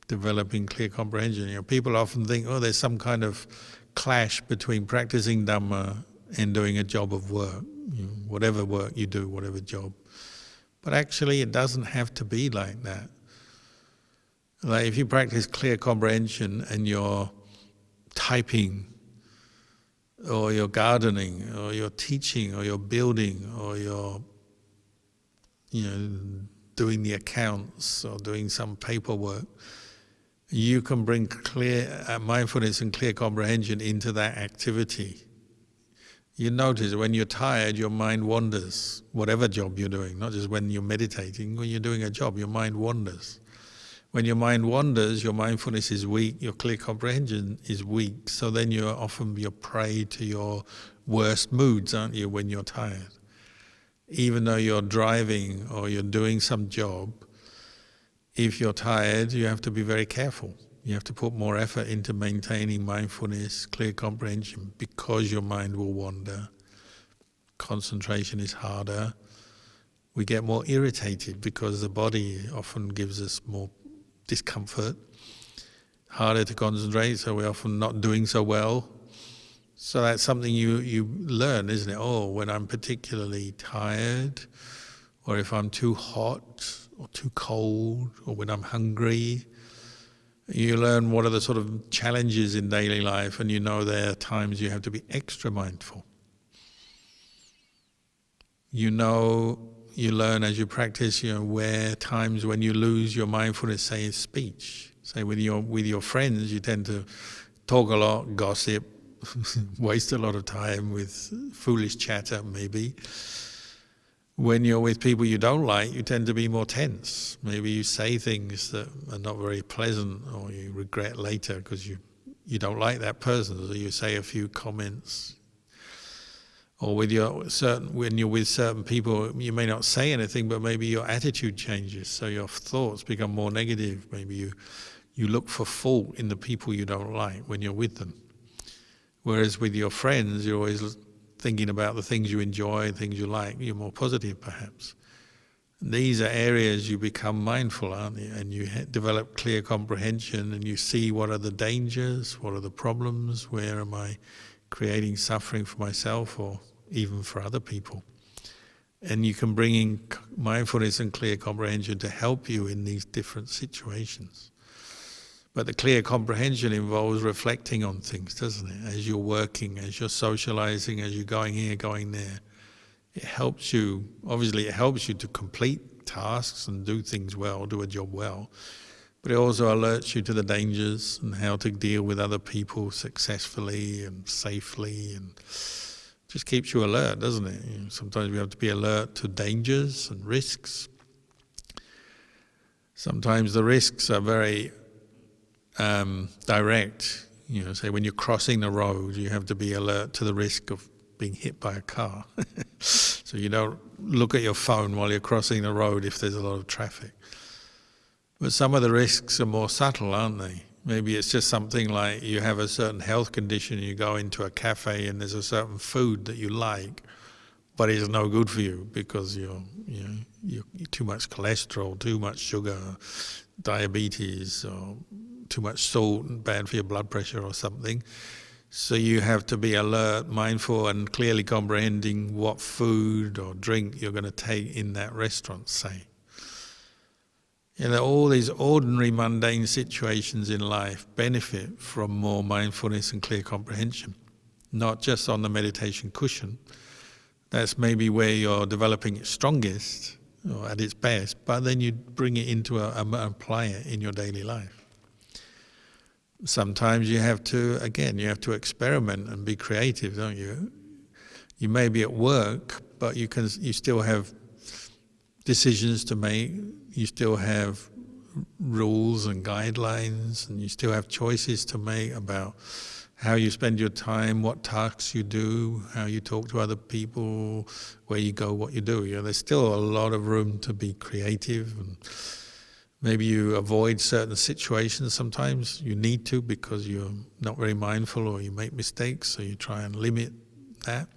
developing clear comprehension. People often think, there's some kind of clash between practicing Dhamma and doing a job of work, whatever work you do, whatever job. But actually, it doesn't have to be like that. Like if you practice clear comprehension and you're typing, or you're gardening, or you're teaching, or you're building, or you're doing the accounts, or doing some paperwork, you can bring clear mindfulness and clear comprehension into that activity. You notice when you're tired, your mind wanders, whatever job you're doing, not just when you're meditating. When you're doing a job, your mind wanders. When your mind wanders, your mindfulness is weak, your clear comprehension is weak. So then you're often prey to your worst moods, aren't you, when you're tired? Even though you're driving or you're doing some job, if you're tired, you have to be very careful. You have to put more effort into maintaining mindfulness, clear comprehension, because your mind will wander. Concentration is harder. We get more irritated because the body often gives us more discomfort, harder to concentrate, so we're often not doing so well. So that's something you learn, isn't it? When I'm particularly tired, or if I'm too hot or too cold, or when I'm hungry, you learn what are the sort of challenges in daily life, and there are times you have to be extra mindful. You learn as you practice, where times when you lose your mindfulness, say in speech. Say with your friends, you tend to talk a lot, gossip, waste a lot of time with foolish chatter maybe. When you're with people you don't like, you tend to be more tense. Maybe you say things that are not very pleasant, or you regret later because you don't like that person, so you say a few comments. Or when you're with certain people, you may not say anything, but maybe your attitude changes, so your thoughts become more negative. Maybe you look for fault in the people you don't like when you're with them. Whereas with your friends, you're always thinking about the things you enjoy, things you like. You're more positive, perhaps. And these are areas you become mindful, aren't you? And you develop clear comprehension, and you see what are the dangers, what are the problems, where am I creating suffering for myself or even for other people. And you can bring in mindfulness and clear comprehension to help you in these different situations. But the clear comprehension involves reflecting on things, doesn't it? As you're working, as you're socializing, as you're going here, going there. It helps you to complete tasks and do things well, do a job well. But it also alerts you to the dangers and how to deal with other people successfully and safely, and just keeps you alert, doesn't it? Sometimes we have to be alert to dangers and risks. Sometimes the risks are very direct. Say when you're crossing the road, you have to be alert to the risk of being hit by a car. So you don't look at your phone while you're crossing the road if there's a lot of traffic. But some of the risks are more subtle, aren't they? Maybe it's just something like you have a certain health condition, you go into a cafe and there's a certain food that you like, but it's no good for you because you're too much cholesterol, too much sugar, diabetes, or too much salt, and bad for your blood pressure or something. So you have to be alert, mindful, and clearly comprehending what food or drink you're going to take in that restaurant, say. All these ordinary mundane situations in life benefit from more mindfulness and clear comprehension, not just on the meditation cushion. That's maybe where you're developing it strongest or at its best, but then you bring it into apply it in your daily life. Sometimes you have to experiment and be creative, don't you? You may be at work, but you still have decisions to make, you still have rules and guidelines, and you still have choices to make about how you spend your time, what tasks you do, how you talk to other people, where you go, what you do. There's still a lot of room to be creative, and maybe you avoid certain situations sometimes. You need to because you're not very mindful or you make mistakes, so you try and limit that.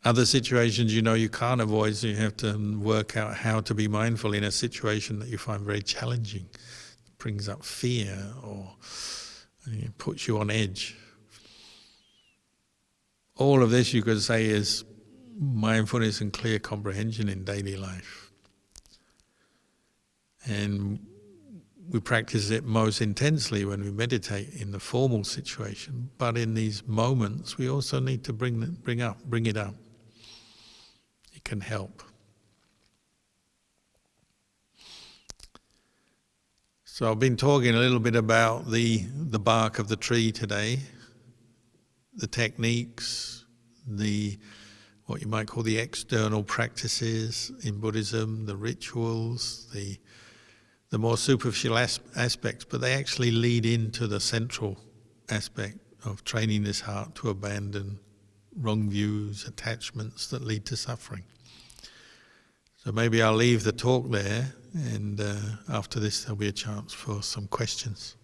Other situations you can't avoid, so you have to work out how to be mindful in a situation that you find very challenging. It brings up fear or it puts you on edge. All of this you could say is mindfulness and clear comprehension in daily life. And we practice it most intensely when we meditate in the formal situation, but in these moments we also need to bring it up. It can help. So I've been talking a little bit about the bark of the tree today, the techniques, what you might call the external practices in Buddhism, the rituals, the more superficial aspects, but they actually lead into the central aspect of training this heart to abandon wrong views, attachments that lead to suffering. So maybe I'll leave the talk there, and after this there'll be a chance for some questions.